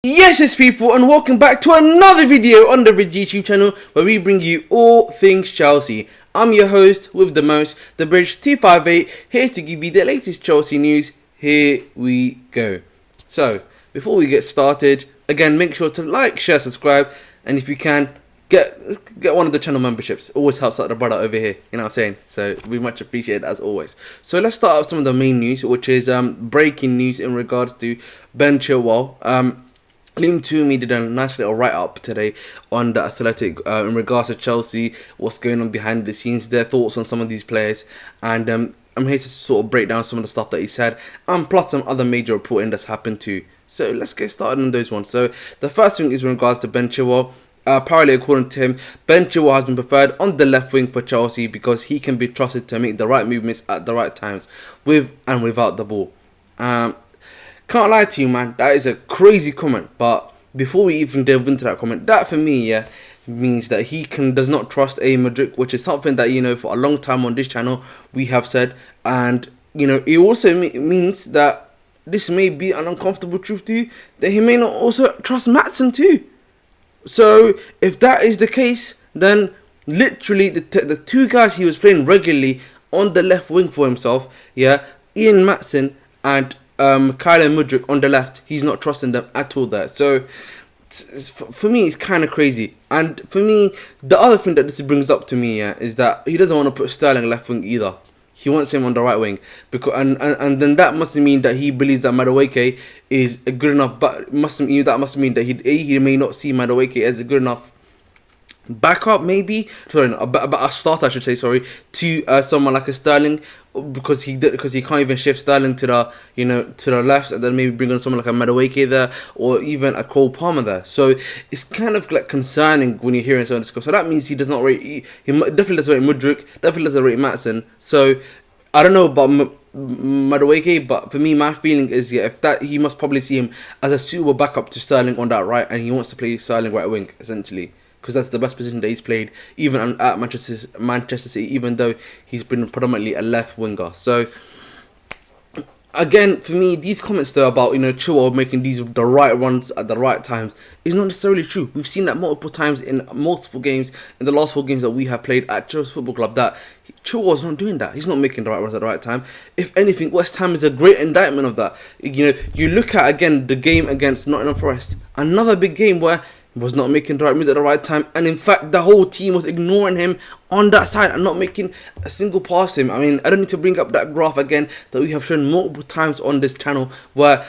Yes, people, and welcome back to another video on the Ridge YouTube channel where we bring you all things Chelsea. I'm your host with the most, the Bridge 258, here to give you the latest Chelsea news. Here we go. So, before we get started, again, make sure to like, share, subscribe, and if you can, get one of the channel memberships. Always helps out the brother over here, you know what I'm saying? So, we much appreciate it as always. So, let's start with some of the main news, which is breaking news in regards to Ben Chilwell. Toney did a nice little write-up today on the Athletic in regards to Chelsea, what's going on behind the scenes, their thoughts on some of these players, and I'm here to sort of break down some of the stuff that he said, and plus some other major reporting that's happened too. So let's get started on those ones. So the first thing is in regards to Ben Chilwell. Apparently, according to him, Ben Chilwell has been preferred on the left wing for Chelsea because he can be trusted to make the right movements at the right times, with and without the ball. Can't lie to you, man, that is a crazy comment. But before we even delve into that comment, that for me, yeah, means that he does not trust a Madrid, which is something that, you know, for a long time on this channel we have said. And, you know, it also means that this may be an uncomfortable truth to you, that he may not also trust Maatsen too. So if that is the case, then literally the two guys he was playing regularly on the left wing for himself, yeah, Ian Maatsen and Kyle Mudryk on the left, he's not trusting them at all there. So for me, it's kind of crazy. And for me, the other thing that this brings up to me, yeah, is that he doesn't want to put Sterling left wing either. He wants him on the right wing, because and then that must mean that he believes that Madueke is a good enough. But that must mean that he may not see Madueke as a good enough backup, maybe, sorry, a starter, I should say, sorry, to someone like a Sterling, because he can't even shift Sterling to the left, and then maybe bring on someone like a Madueke there, or even a Cole Palmer there. So it's kind of like concerning when you're hearing someone discuss. So that means he does not rate. He definitely doesn't rate Mudryk. Definitely doesn't rate Maatsen. So I don't know about Madueke, but for me, my feeling is, yeah, if that, he must probably see him as a suitable backup to Sterling on that right, and he wants to play Sterling right wing essentially, because that's the best position that he's played, even at Manchester City, even though he's been predominantly a left winger. So again, for me, these comments though about, you know, Chilwell making the right runs at the right times is not necessarily true. We've seen that multiple times in multiple games, in the last 4 games that we have played at Chelsea Football Club, that Chilwell's not doing that. He's not making the right runs at the right time. If anything, West Ham is a great indictment of that. You know, you look at again the game against Nottingham Forest, another big game where he was not making the right moves at the right time, and in fact the whole team was ignoring him on that side and not making a single pass to him. I mean, I don't need to bring up that graph again that we have shown multiple times on this channel, where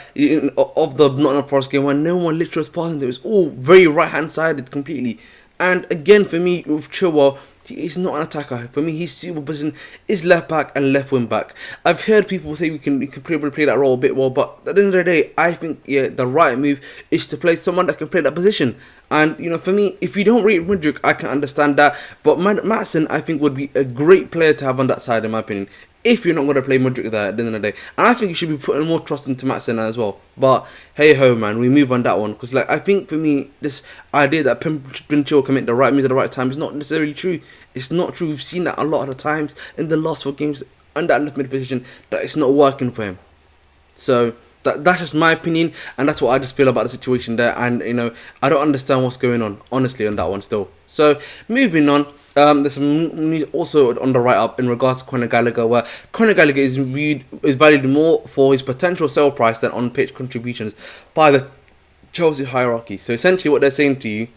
of the Nottingham Forest game, where no one literally was passing to him. It was all very right hand sided completely. And again, for me, with Chilwell, he's not an attacker. For me, his suitable position is left back and left wing back. I've heard people say we can probably play that role a bit well, but at the end of the day, I think, yeah, the right move is to play someone that can play that position. And, you know, for me, if you don't rate Mudryk, I can understand that, but Maatsen, I think, would be a great player to have on that side, in my opinion, if you're not going to play Mudryk there at the end of the day. And I think you should be putting more trust into Maatsen as well. But hey ho, man, we move on that one, because, like, I think for me, this idea that Ben Chilwell can make the right moves at the right time is not necessarily true. It's not true. We've seen that a lot of the times in the last 4 games on that left mid position, that it's not working for him. So that's just my opinion, and that's what I just feel about the situation there. And, you know, I don't understand what's going on, honestly, on that one still. So moving on, there's some news also on the write-up in regards to Conor Gallagher, where Conor Gallagher is valued more for his potential sale price than on-pitch contributions by the Chelsea hierarchy. So essentially what they're saying to you,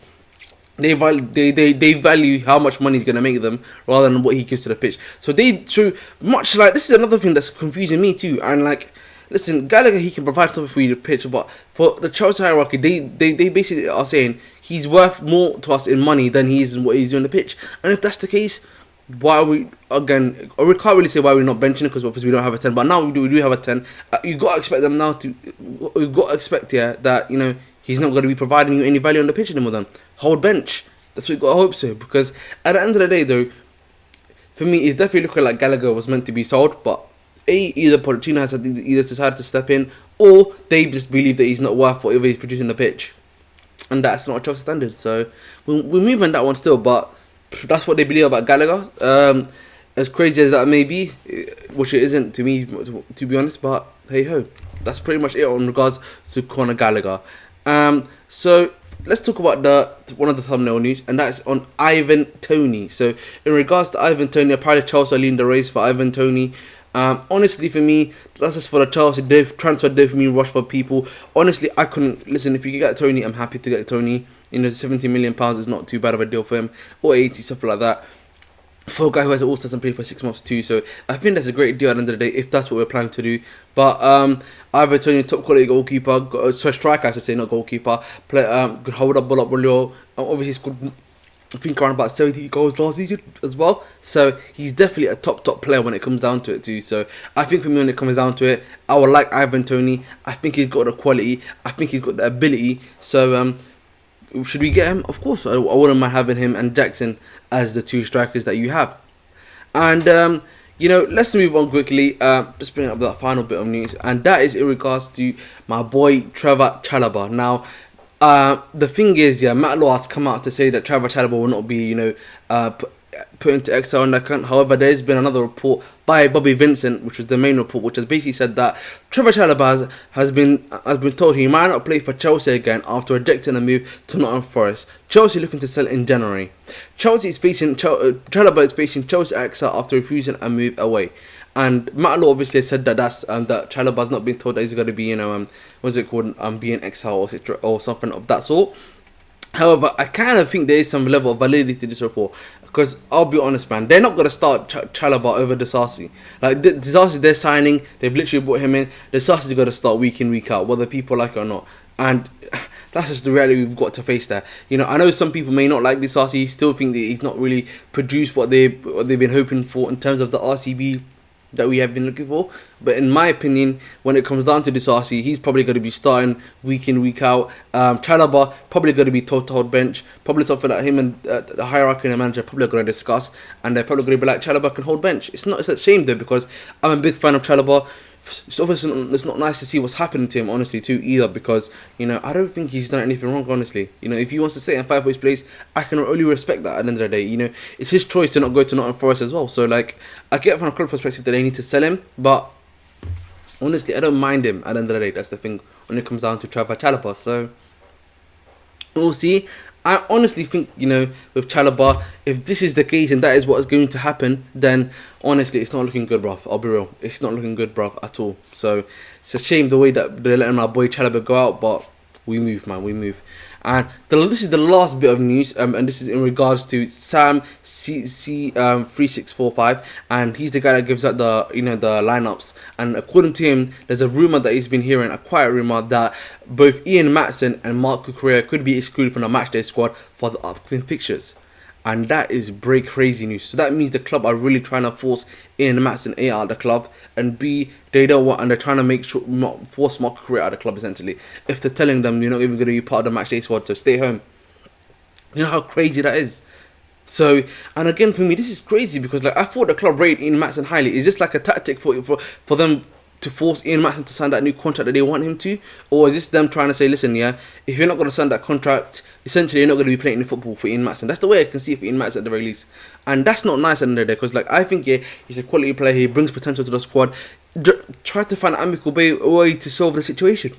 they value how much money he's going to make them rather than what he gives to the pitch. So much like, this is another thing that's confusing me too. And, like, listen, Gallagher, he can provide something for you to pitch, but for the Chelsea hierarchy, they basically are saying he's worth more to us in money than he is in what he's doing on the pitch. And if that's the case, why are we, again, we can't really say why we're not benching it, because obviously we don't have a 10, but now we do have a 10. You got to expect them now to, you got to expect, yeah, that, you know, he's not going to be providing you any value on the pitch anymore then. Hold bench. That's what you got to hope so, because at the end of the day though, for me, it's definitely looking like Gallagher was meant to be sold, but either Pochettino has either decided to step in, or they just believe that he's not worth whatever he's producing on the pitch, and that's not a Chelsea standard. So we'll move on that one still, but that's what they believe about Gallagher. As crazy as that may be, which it isn't to me, to be honest, but hey ho, that's pretty much it on regards to Conor Gallagher. So let's talk about the one of the thumbnail news, and that's on Ivan Toney. So in regards to Ivan Toney, apparently Chelsea are leading the race for Ivan Toney. Honestly, for me, that's just for the Chelsea transfer dopamine rush for people. Honestly, I couldn't listen. If you can get Toney, I'm happy to get Toney. You know, £70 million is not too bad of a deal for him, or 80, something like that, for a guy who has all and play for 6 months too. So I think that's a great deal at the end of the day if that's what we're planning to do. But Ivan Toney, top quality goalkeeper, striker I should say, not goalkeeper. Play could hold up, ball up really well. Obviously scored, I think, around about 70 goals last season as well. So he's definitely a top player when it comes down to it too. So I think for me, when it comes down to it, I would like Ivan Toney. I think he's got the quality. I think he's got the ability. So should we get him? Of course, I wouldn't mind having him and Jackson as the two strikers that you have. And you know, let's move on quickly. Just bring up that final bit of news, and that is in regards to my boy Trevor Chalobah. Now, the thing is, yeah, Matt Law has come out to say that Trevor Chalobah will not be, you know, put into Exiled on the account. However, there has been another report by Bobby Vincent, which was the main report, which has basically said that Trevor Chalobah has been told he might not play for Chelsea again after rejecting a move to Nottingham Forest. Chelsea looking to sell in January. Chalobah is facing Chelsea Exile after refusing a move away. And Matt Law obviously said that that Chalobah's not been told that he's going to be, you know, what's it called, being exiled or something of that sort. However, I kind of think there is some level of validity to this report, because I'll be honest, man, they're not going to start Chalobah over Disasi. Like, Disasi, they're signing, they've literally brought him in. Disasi's going to start week in, week out, whether people like it or not. And that's just the reality we've got to face there. You know, I know some people may not like Disasi, still think that he's not really produced what they've been hoping for in terms of the RCB that we have been looking for. But in my opinion, when it comes down to Disasi, he's probably going to be starting week in, week out. Chalobah probably going to be told to hold bench. Probably something that him and the hierarchy and the manager probably going to discuss, and they're probably going to be like, Chalobah can hold bench. It's a shame though, because I'm a big fan of Chalobah. It's obviously it's not nice to see what's happening to him, honestly, too, either, because, you know, I don't think he's done anything wrong, honestly. You know, if he wants to stay in 5 ways place, I can only respect that at the end of the day. You know, it's his choice to not go to Nottingham Forest as well. So, like, I get from a club perspective that they need to sell him, but honestly, I don't mind him at the end of the day. That's the thing when it comes down to Trevor Chalobah. So we'll see. I honestly think, you know, with Chalobah, if this is the case and that is what is going to happen, then honestly, it's not looking good, bruv. I'll be real. It's not looking good, bruv, at all. So it's a shame the way that they're letting my boy Chalobah go out, but we move, man. We move. And this is the last bit of news, and this is in regards to Sam C3645, and he's the guy that gives out the the lineups. And according to him, there's a rumor that he's been hearing, a quiet rumor, that both Ian Maatsen and Mark Cucurella could be excluded from the matchday squad for the upcoming fixtures. And that is break crazy news. So that means the club are really trying to force Ian Maatsen A out of the club, and B, they don't want, and they're trying to make sure force Mark Cucurella out of the club, essentially. If they're telling them you're not even going to be part of the matchday squad, so stay home. You know how crazy that is. So, and again, for me, this is crazy, because like, I thought the club rated Ian Maatsen highly. Is this like a tactic for them to force Ian Maatsen to sign that new contract that they want him to? Or is this them trying to say, listen, yeah, if you're not going to sign that contract, essentially you're not going to be playing the football for Ian Maatsen? That's the way I can see it for Ian Maatsen at the very least. And that's not nice at the end of the day, because like, I think, yeah, he's a quality player, he brings potential to the squad. Try to find an amicable way to solve the situation.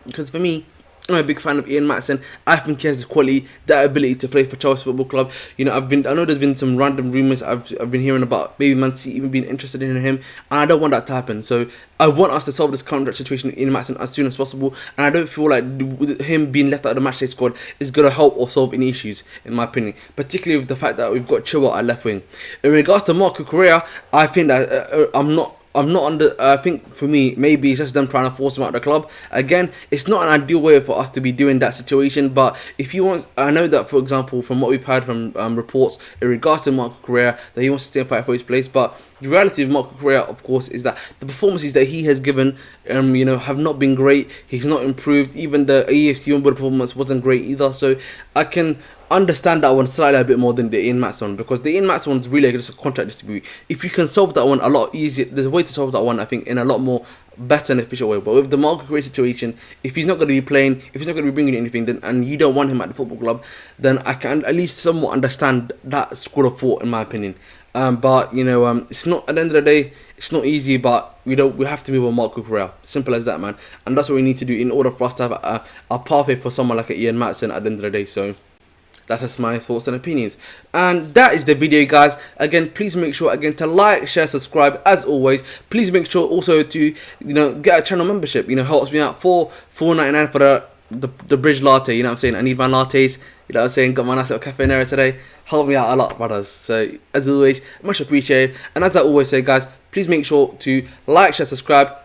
Because for me, I'm a big fan of Ian Maatsen. I think he has the quality, that ability to play for Chelsea Football Club. You know, I know there's been some random rumours I've been hearing about maybe Man City even being interested in him, and I don't want that to happen. So I want us to solve this contract situation with Ian Maatsen as soon as possible, and I don't feel like him being left out of the matchday squad is going to help or solve any issues, in my opinion. Particularly with the fact that we've got Chilwell at left wing. In regards to Mark Cucurella, I think that I'm not under. I think for me, maybe it's just them trying to force him out of the club. Again, it's not an ideal way for us to be doing that situation. But if you want, I know that, for example, from what we've heard from reports in regards to Mark Cucurella, that he wants to stay and fight for his place. But the reality of Mark Cucurella, of course, is that the performances that he has given, have not been great. He's not improved. Even the AFC Wimbledon performance wasn't great either. So I can understand that one slightly a bit more than the Ian Maatsen one, because the Ian Maatsen one's really just a contract dispute. If you can solve that one a lot easier, there's a way to solve that one, I think, in a lot more better and efficient way. But with the Mark Cucurella situation, if he's not going to be playing, if he's not going to be bringing anything, then, and you don't want him at the football club, then I can at least somewhat understand that school of thought, in my opinion. But you know, it's not, at the end of the day, it's not easy. But we have to move on Marco Correa. Simple as that, man. And that's what we need to do in order for us to have a pathway for someone like Ian Maatsen at the end of the day. So that's just my thoughts and opinions. And that is the video, guys. Again, please make sure to like, share, subscribe. As always, please make sure also to get a channel membership. Helps me out for $4.99 for the bridge latte. You know what I'm saying? I need my lattes. You know what I'm saying? Got my nice little cafe Nero today. Help me out a lot, brothers. So as always, much appreciated. And as I always say, guys, please make sure to like, share, subscribe,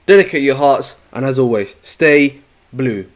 dedicate your hearts, and as always, stay blue.